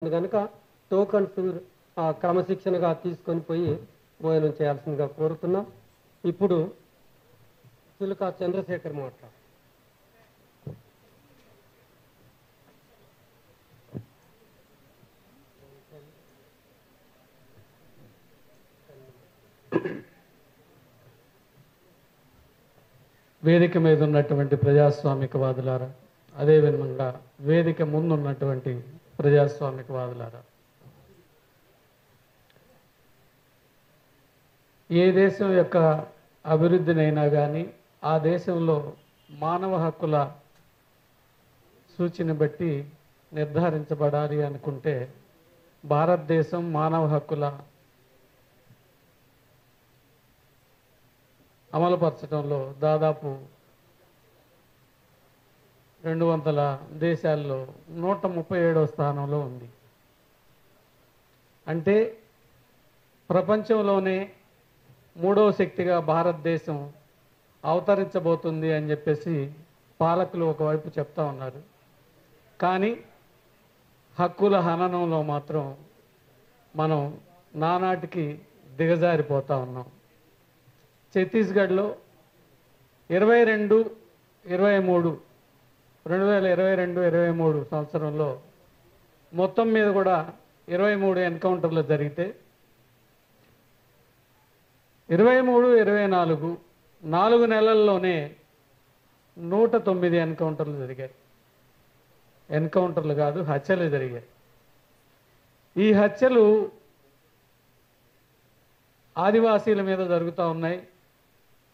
కనుక టోకన్స్ క్రమశిక్షణగా తీసుకొని పోయి భోజనం చేయాల్సిందిగా కోరుతున్నాం. ఇప్పుడు చిలుక చంద్రశేఖర్ మాట్లాడు. వేదిక మీద ఉన్నటువంటి ప్రజాస్వామికవాదులారా, అదేవిధంగా వేదిక ముందున్నటువంటి ప్రజాస్వామికవాదులారా, ఏ దేశం యొక్క అభివృద్ధినైనా కానీ ఆ దేశంలో మానవ హక్కుల సూచిని బట్టి నిర్ధారించబడాలి అనుకుంటే భారతదేశం మానవ హక్కుల అమలుపరచడంలో దాదాపు 200 దేశాల్లో 137వ స్థానంలో ఉంది. అంటే ప్రపంచంలోనే 3వ శక్తిగా భారతదేశం అవతరించబోతుంది అని చెప్పేసి పాలకులు ఒకవైపు చెప్తా ఉన్నారు. కానీ హక్కుల హననంలో మాత్రం మనం నానాటికి దిగజారిపోతూ ఉన్నాం. ఛత్తీస్గఢ్లో 2022-23 సంవత్సరంలో మొత్తం మీద కూడా 23 ఎన్కౌంటర్లు జరిగితే 23-24 4 నెలల్లోనే 109 ఎన్కౌంటర్లు జరిగాయి. ఎన్కౌంటర్లు కాదు, హత్యలు జరిగాయి. ఈ హత్యలు ఆదివాసీల మీద జరుగుతూ ఉన్నాయి.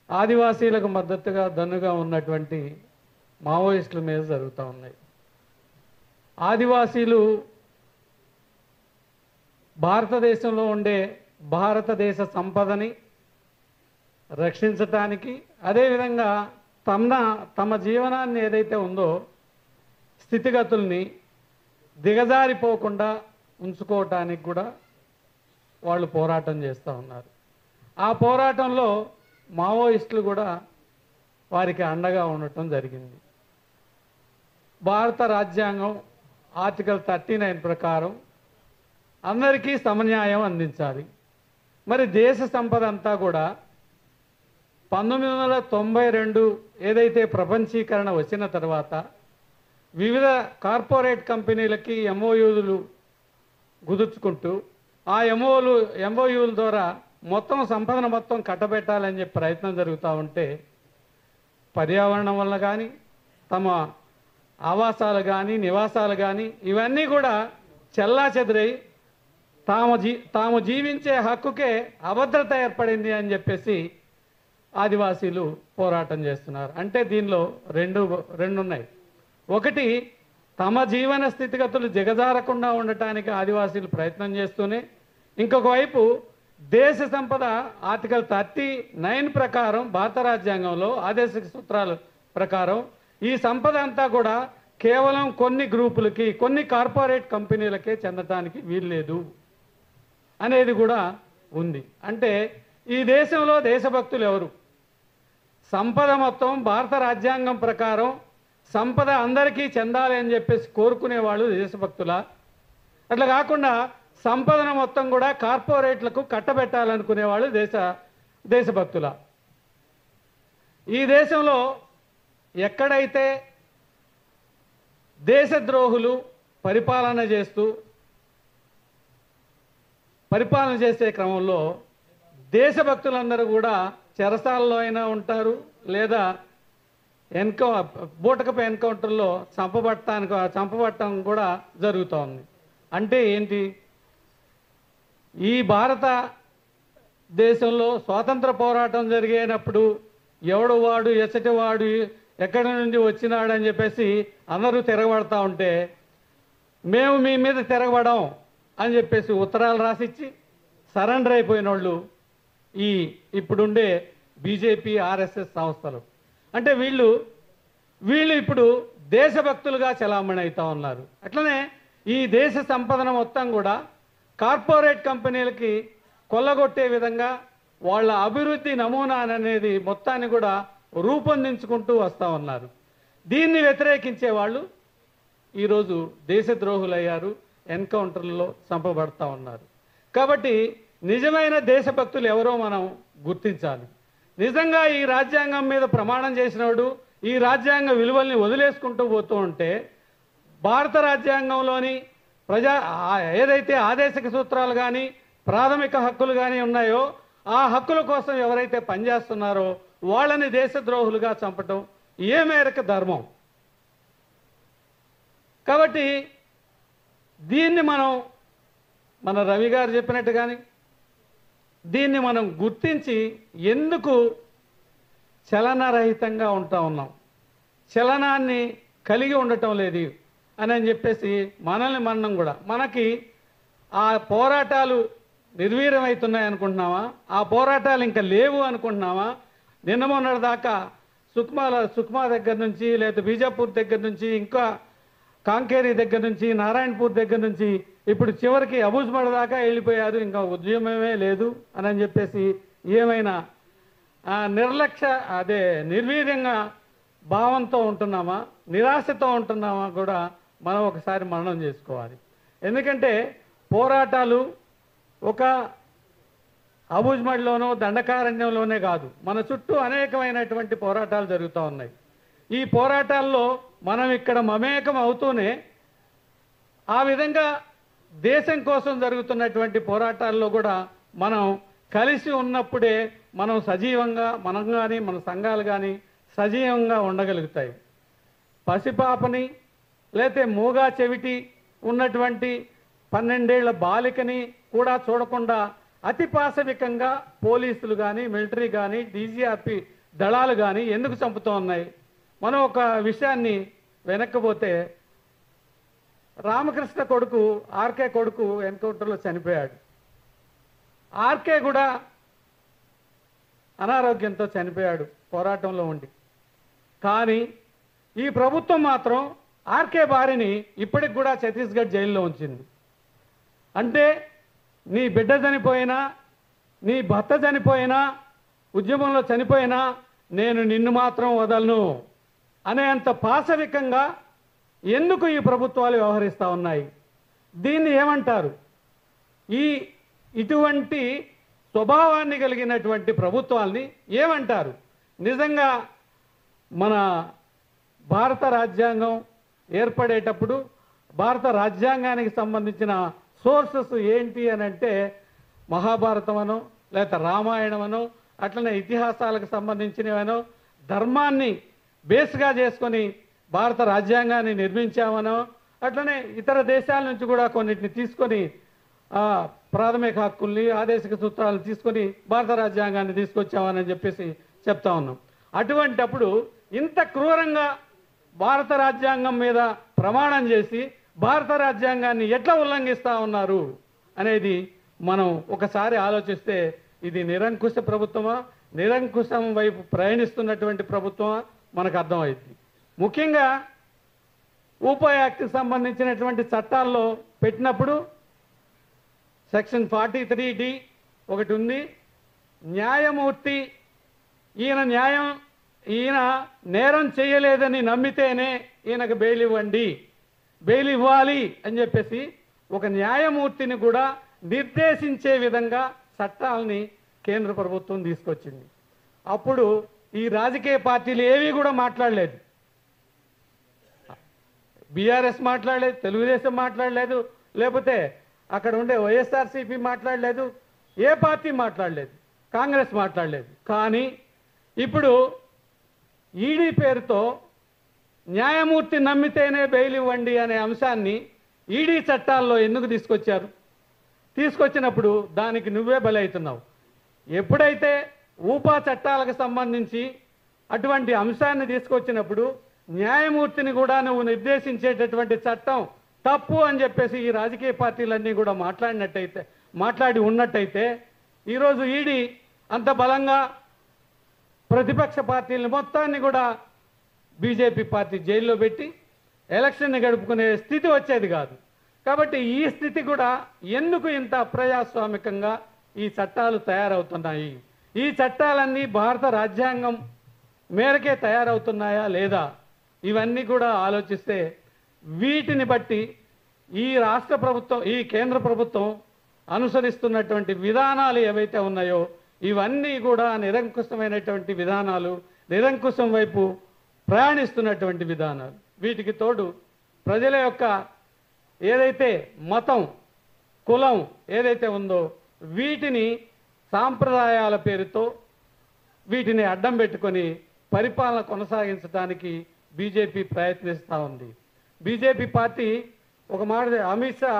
ఆదివాసీలకు మద్దతుగా దన్నుగా ఉన్నటువంటి మావోయిస్టుల మీద జరుగుతూ ఉన్నాయి. ఆదివాసీలు భారతదేశంలో ఉండే భారతదేశ సంపదని రక్షించటానికి, అదేవిధంగా తమ జీవనాన్ని ఏదైతే ఉందో స్థితిగతుల్ని దిగజారిపోకుండా ఉంచుకోవటానికి కూడా వాళ్ళు పోరాటం చేస్తూ ఉన్నారు. ఆ పోరాటంలో మావోయిస్టులు కూడా వారికి అండగా ఉండటం జరిగింది. భారత రాజ్యాంగం ఆర్టికల్ 39 ప్రకారం అందరికీ సమన్యాయం అందించాలి. మరి దేశ సంపద అంతా కూడా 1992 ఏదైతే ప్రపంచీకరణ వచ్చిన తర్వాత వివిధ కార్పొరేట్ కంపెనీలకి ఎంఓయూలు కుదుర్చుకుంటూ ఆ ఎంఓయూల ద్వారా మొత్తం సంపదను మొత్తం కట్టబెట్టాలని చెప్పి ప్రయత్నం జరుగుతూ ఉంటే పర్యావరణం వల్ల కానీ తమ ఆవాసాలు కానీ నివాసాలు కానీ ఇవన్నీ కూడా చెల్లాచెదురై తాము జీవించే హక్కుకే అభద్రత ఏర్పడింది అని చెప్పేసి ఆదివాసీలు పోరాటం చేస్తున్నారు. అంటే దీనిలో రెండు ఉన్నాయి. ఒకటి, తమ జీవన స్థితిగతులు దిగజారకుండా ఉండటానికి ఆదివాసీలు ప్రయత్నం చేస్తూనే, ఇంకొక వైపు దేశ సంపద ఆర్టికల్ 39 ప్రకారం భారత రాజ్యాంగంలో ఆదేశిక సూత్రాల ప్రకారం ఈ సంపద అంతా కూడా కేవలం కొన్ని గ్రూపులకి, కొన్ని కార్పొరేట్ కంపెనీలకే చెందటానికి వీల్లేదు అనేది కూడా ఉంది. అంటే ఈ దేశంలో దేశభక్తులు ఎవరు? సంపద మొత్తం భారత రాజ్యాంగం ప్రకారం సంపద అందరికీ చెందాలి అని చెప్పేసి కోరుకునేవాళ్ళు దేశభక్తులా? అట్లా కాకుండా సంపదను మొత్తం కూడా కార్పొరేట్లకు కట్టబెట్టాలనుకునేవాళ్ళు దేశభక్తులా? ఈ దేశంలో ఎక్కడైతే దేశద్రోహులు పరిపాలన చేసే క్రమంలో దేశభక్తులందరూ కూడా చెరసాలలో అయినా ఉంటారు, లేదా బూటకపు ఎన్కౌంటర్లో చంపబట్టడం కూడా జరుగుతూ ఉంది. అంటే ఏంటి? ఈ భారత దేశంలో స్వాతంత్ర పోరాటం జరిగేటప్పుడు ఎవడు వాడు ఎచ్చటి వాడు ఎక్కడి నుండి వచ్చినాడని చెప్పేసి అందరూ తిరగబడతా ఉంటే మేము మీ మీద తిరగబడం అని చెప్పేసి ఉత్తరాలు రాసిచ్చి సరెండర్ అయిపోయిన వాళ్ళు ఇప్పుడుండే బీజేపీ ఆర్ఎస్ఎస్ సంస్థలు. అంటే వీళ్ళు ఇప్పుడు దేశభక్తులుగా చలామణి అవుతా ఉన్నారు. అట్లనే ఈ దేశ సంపదను మొత్తం కూడా కార్పొరేట్ కంపెనీలకి కొల్లగొట్టే విధంగా వాళ్ళ అభివృద్ధి నమూనా అనేది మొత్తాన్ని కూడా రూపొందించుకుంటూ వస్తూ ఉన్నారు. దీన్ని వ్యతిరేకించే వాళ్ళు ఈరోజు దేశద్రోహులయ్యారు. ఎన్కౌంటర్లలో చంపబడతా ఉన్నారు. కాబట్టి నిజమైన దేశభక్తులు ఎవరో మనం గుర్తించాలి. నిజంగా ఈ రాజ్యాంగం మీద ప్రమాణం చేసినవాడు ఈ రాజ్యాంగ విలువల్ని వదిలేసుకుంటూ పోతూ ఉంటే భారత రాజ్యాంగంలోని ఏదైతే ఆదేశిక సూత్రాలు కానీ ప్రాథమిక హక్కులు కానీ ఉన్నాయో ఆ హక్కుల కోసం ఎవరైతే పనిచేస్తున్నారో వాళ్ళని దేశద్రోహులుగా చంపటం ఏ మేరకు ధర్మం? కాబట్టి దీన్ని మన రవి గారు చెప్పినట్టు కానీ దీన్ని మనం గుర్తించి ఎందుకు చలనరహితంగా ఉంటా ఉన్నాం, చలనాన్ని కలిగి ఉండటం లేదు అని చెప్పేసి మనం కూడా మనకి ఆ పోరాటాలు నిర్వీర్యమవుతున్నాయి అనుకుంటున్నామా? ఆ పోరాటాలు ఇంకా లేవు అనుకుంటున్నామా? నిన్న మొన్నటి దాకా సుక్మా దగ్గర నుంచి లేదా బీజాపూర్ దగ్గర నుంచి ఇంకా కాంకేరి దగ్గర నుంచి నారాయణపూర్ దగ్గర నుంచి ఇప్పుడు చివరికి అబూజ్మడ దాకా వెళ్ళిపోయారు. ఇంకా ఉద్యమమే లేదు అని చెప్పేసి ఏమైనా నిర్వీర్యంగా భావంతో ఉంటున్నామా, నిరాశతో ఉంటున్నామా కూడా మనం ఒకసారి మననం చేసుకోవాలి. ఎందుకంటే పోరాటాలు ఒక అబూజ్మడ్లోనో దండకారణ్యంలోనే కాదు, మన చుట్టూ అనేకమైనటువంటి పోరాటాలు జరుగుతూ ఉన్నాయి. ఈ పోరాటాల్లో మనం ఇక్కడ మమేకం అవుతూనే ఆ విధంగా దేశం కోసం జరుగుతున్నటువంటి పోరాటాల్లో కూడా మనం కలిసి ఉన్నప్పుడే మనం సజీవంగా మనం కానీ మన సంఘాలు కానీ సజీవంగా ఉండగలుగుతాయి. పసిపాపని లేతే మూగా చెవిటి ఉన్నటువంటి 12 ఏళ్ల బాలికని కూడా చూడకుండా అతి పాశవికంగా పోలీసులు కానీ మిలిటరీ కానీ డీజీఆర్పీ దళాలు కానీ ఎందుకు చంపుతూ ఉన్నాయి? మనం ఒక విషయాన్ని వెనక్కిపోతే రామకృష్ణ కొడుకు ఆర్కే కొడుకు ఎన్కౌంటర్లో చనిపోయాడు. ఆర్కే కూడా అనారోగ్యంతో చనిపోయాడు పోరాటంలో ఉండి. కానీ ఈ ప్రభుత్వం మాత్రం ఆర్కే భార్యని ఇప్పటికి కూడా ఛత్తీస్గఢ్ జైల్లో ఉంచింది. అంటే నీ బిడ్డ చనిపోయినా నీ భర్త చనిపోయినా ఉద్యమంలో చనిపోయినా నేను నిన్ను మాత్రం వదలను అనేంత పాశవికంగా ఎందుకు ఈ ప్రభుత్వాలు వ్యవహరిస్తూ ఉన్నాయి? దీన్ని ఏమంటారు? ఇటువంటి స్వభావాన్ని కలిగినటువంటి ప్రభుత్వాల్ని ఏమంటారు? నిజంగా మన భారత రాజ్యాంగం ఏర్పడేటప్పుడు భారత రాజ్యాంగానికి సంబంధించిన సోర్సెస్ ఏంటి అని అంటే మహాభారతమనో లేకపోతే రామాయణమనో అట్లనే ఇతిహాసాలకు సంబంధించినవనో ధర్మాన్ని బేస్గా చేసుకొని భారత రాజ్యాంగాన్ని నిర్మించామనో అట్లనే ఇతర దేశాల నుంచి కూడా కొన్నిటిని తీసుకొని ప్రాథమిక హక్కుల్ని ఆదేశిక సూత్రాలను తీసుకొని భారత రాజ్యాంగాన్ని తీసుకొచ్చామని చెప్పేసి చెప్తా ఉన్నాం. అటువంటప్పుడు ఇంత క్రూరంగా భారత రాజ్యాంగం మీద ప్రమాణం చేసి భారత రాజ్యాంగాన్ని ఎట్లా ఉల్లంఘిస్తూ ఉన్నారు అనేది మనం ఒకసారి ఆలోచిస్తే ఇది నిరంకుశ ప్రభుత్వమా, నిరంకుశం వైపు ప్రయాణిస్తున్నటువంటి ప్రభుత్వమా మనకు అర్థమైంది. ముఖ్యంగా ఊపా యాక్ట్కి సంబంధించినటువంటి చట్టాల్లో పెట్టినప్పుడు సెక్షన్ 43D ఒకటి ఉంది. న్యాయమూర్తి ఈయన నేరం చేయలేదని నమ్మితేనే ఈయనకు బెయిల్ ఇవ్వండి, బెయిల్ ఇవ్వాలి అని చెప్పేసి ఒక న్యాయమూర్తిని కూడా నిర్దేశించే విధంగా చట్టాలని కేంద్ర ప్రభుత్వం తీసుకొచ్చింది. అప్పుడు ఈ రాజకీయ పార్టీలు ఏవి కూడా మాట్లాడలేదు. బీఆర్ఎస్ మాట్లాడలేదు, తెలుగుదేశం మాట్లాడలేదు, లేకపోతే అక్కడ ఉండే వైఎస్ఆర్సీపీ మాట్లాడలేదు, ఏ పార్టీ మాట్లాడలేదు, కాంగ్రెస్ మాట్లాడలేదు. కానీ ఇప్పుడు ఈడీ పేరుతో న్యాయమూర్తి నమ్మితేనే బెయిల్ ఇవ్వండి అనే అంశాన్ని ఈడీ చట్టాల్లో ఎందుకు తీసుకొచ్చారు? తీసుకొచ్చినప్పుడు దానికి నువ్వే బలవుతున్నావు. ఎప్పుడైతే ఊపా చట్టాలకు సంబంధించి అటువంటి అంశాన్ని తీసుకొచ్చినప్పుడు న్యాయమూర్తిని కూడా నువ్వు నిర్దేశించేటటువంటి చట్టం తప్పు అని చెప్పేసి ఈ రాజకీయ పార్టీలన్నీ కూడా మాట్లాడి ఉన్నట్టయితే ఈరోజు ఈడీ అంత బలంగా ప్రతిపక్ష పార్టీలను మొత్తాన్ని కూడా బీజేపీ పార్టీ జైల్లో పెట్టి ఎలక్షన్ని గడుపుకునే స్థితి వచ్చేది కాదు. కాబట్టి ఈ స్థితి కూడా ఎందుకు ఇంత అప్రజాస్వామికంగా ఈ చట్టాలు తయారవుతున్నాయి? ఈ చట్టాలన్నీ భారత రాజ్యాంగం మేరకే తయారవుతున్నాయా లేదా? ఇవన్నీ కూడా ఆలోచిస్తే వీటిని బట్టి ఈ రాష్ట్ర ప్రభుత్వం, ఈ కేంద్ర ప్రభుత్వం అనుసరిస్తున్నటువంటి విధానాలు ఏవైతే ఉన్నాయో ఇవన్నీ కూడా నిరంకుశమైనటువంటి విధానాలు, నిరంకుశం వైపు ప్రయాణిస్తున్నటువంటి విధానాలు. వీటికి తోడు ప్రజల యొక్క ఏదైతే మతం, కులం ఏదైతే ఉందో వీటిని సాంప్రదాయాల పేరుతో వీటిని అడ్డం పెట్టుకొని పరిపాలన కొనసాగించడానికి బీజేపీ ప్రయత్నిస్తూ ఉంది. బీజేపీ పార్టీ ఒక మాట, అమిత్ షా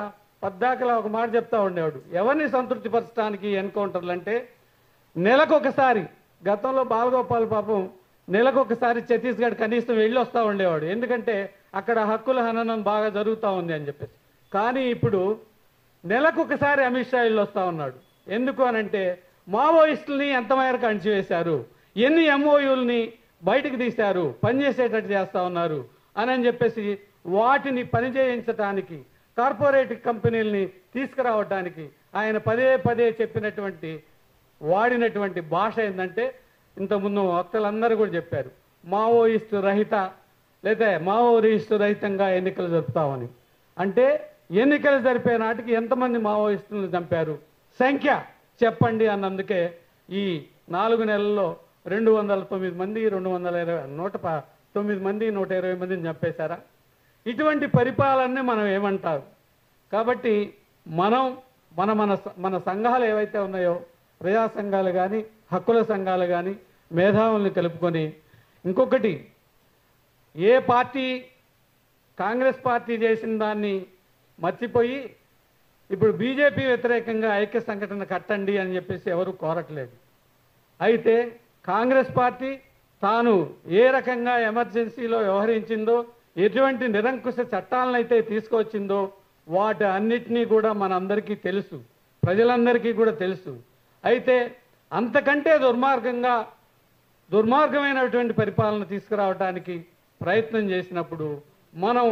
పద్దాకలా ఒక మాట చెప్తా ఉండేవాడు, ఎవరిని సంతృప్తిపరచడానికి ఎన్కౌంటర్లు అంటే నెలకొకసారి. గతంలో బాలగోపాల్ పాపం నెలకొకసారి ఛత్తీస్గఢ్ కనీసం వెళ్ళి వస్తూ ఉండేవాడు, ఎందుకంటే అక్కడ హక్కుల హననం బాగా జరుగుతూ ఉంది అని చెప్పేసి. కానీ ఇప్పుడు నెలకొకసారి అమిత్ షా వెళ్ళి వస్తూ ఉన్నాడు. ఎందుకు అనంటే మావోయిస్టుల్ని ఎంత మేరకు అణిచివేశారు, ఎన్ని ఎంఓయూల్ని బయటికి తీశారు, పనిచేసేటట్టు చేస్తూ ఉన్నారు అని చెప్పేసి వాటిని పనిచేయించడానికి, కార్పొరేట్ కంపెనీలని తీసుకురావడానికి ఆయన పదే పదే చెప్పినటువంటి వాడినటువంటి భాష ఏంటంటే, ఇంతకుముందు వక్తలందరూ కూడా చెప్పారు, మావోయిస్టు రహిత లేదా మావోయిస్టు రహితంగా ఎన్నికలు జరుపుతామని. అంటే ఎన్నికలు జరిపే నాటికి ఎంతమంది మావోయిస్టులను చంపారు, సంఖ్య చెప్పండి అన్నందుకే ఈ 4 నెలల్లో 209 మంది, 109 మంది, 120 మందిని చంపేశారా? ఇటువంటి పరిపాలనని మనం ఏమంటారు? కాబట్టి మనం మన సంఘాలు ఏవైతే ఉన్నాయో, ప్రజా సంఘాలు కానీ, హక్కుల సంఘాలు కానీ, మేధావుల్ని కలుపుకొని, ఇంకొకటి, ఏ పార్టీ కాంగ్రెస్ పార్టీ చేసిన దాన్ని మర్చిపోయి ఇప్పుడు బీజేపీ వ్యతిరేకంగా ఐక్య సంఘటన కట్టండి అని చెప్పేసి ఎవరు కోరట్లేదు. అయితే కాంగ్రెస్ పార్టీ తాను ఏ రకంగా ఎమర్జెన్సీలో వ్యవహరించిందో, ఎటువంటి నిరంకుశ చట్టాలను అయితే తీసుకొచ్చిందో వాటి అన్నిటినీ కూడా మనందరికీ తెలుసు, ప్రజలందరికీ కూడా తెలుసు. అయితే అంతకంటే దుర్మార్గమైనటువంటి పరిపాలన తీసుకురావడానికి ప్రయత్నం చేసినప్పుడు మనం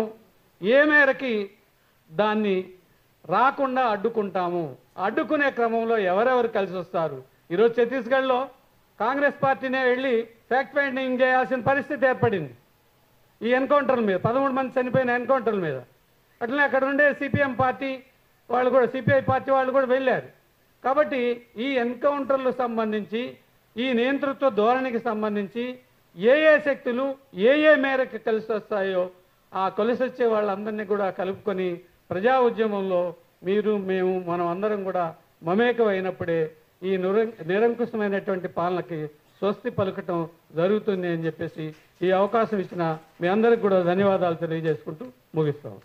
ఏ మేరకి దాన్ని రాకుండా అడ్డుకుంటాము, అడ్డుకునే క్రమంలో ఎవరెవరు కలిసి వస్తారు? ఈరోజు ఛత్తీస్గఢ్లో కాంగ్రెస్ పార్టీనే వెళ్ళి ఫ్యాక్ట్ ఫైండింగ్ చేయాల్సిన పరిస్థితి ఏర్పడింది ఈ ఎన్కౌంటర్ల మీద, 13 మంది చనిపోయిన ఎన్కౌంటర్ల మీద. అట్లనే అక్కడ ఉండే సిపిఎం పార్టీ వాళ్ళు కూడా, సిపిఐ పార్టీ వాళ్ళు కూడా వెళ్ళారు. కాబట్టి ఈ ఎన్కౌంటర్లకు సంబంధించి, ఈ నియంతృత్వ ధోరణికి సంబంధించి ఏ శక్తులు ఏ మేరకు కలిసి వస్తాయో ఆ కలిసి వచ్చే వాళ్ళందరినీ కూడా కలుపుకొని ప్రజా ఉద్యమంలో మీరు, మేము, మనం అందరం కూడా మమేకం అయినప్పుడే ఈ నిరంకుశమైనటువంటి పాలనకి స్వస్తి పలకటం జరుగుతుంది అని చెప్పేసి ఈ అవకాశం ఇచ్చిన మీ అందరికి కూడా ధన్యవాదాలు తెలియజేసుకుంటూ ముగిస్తాం.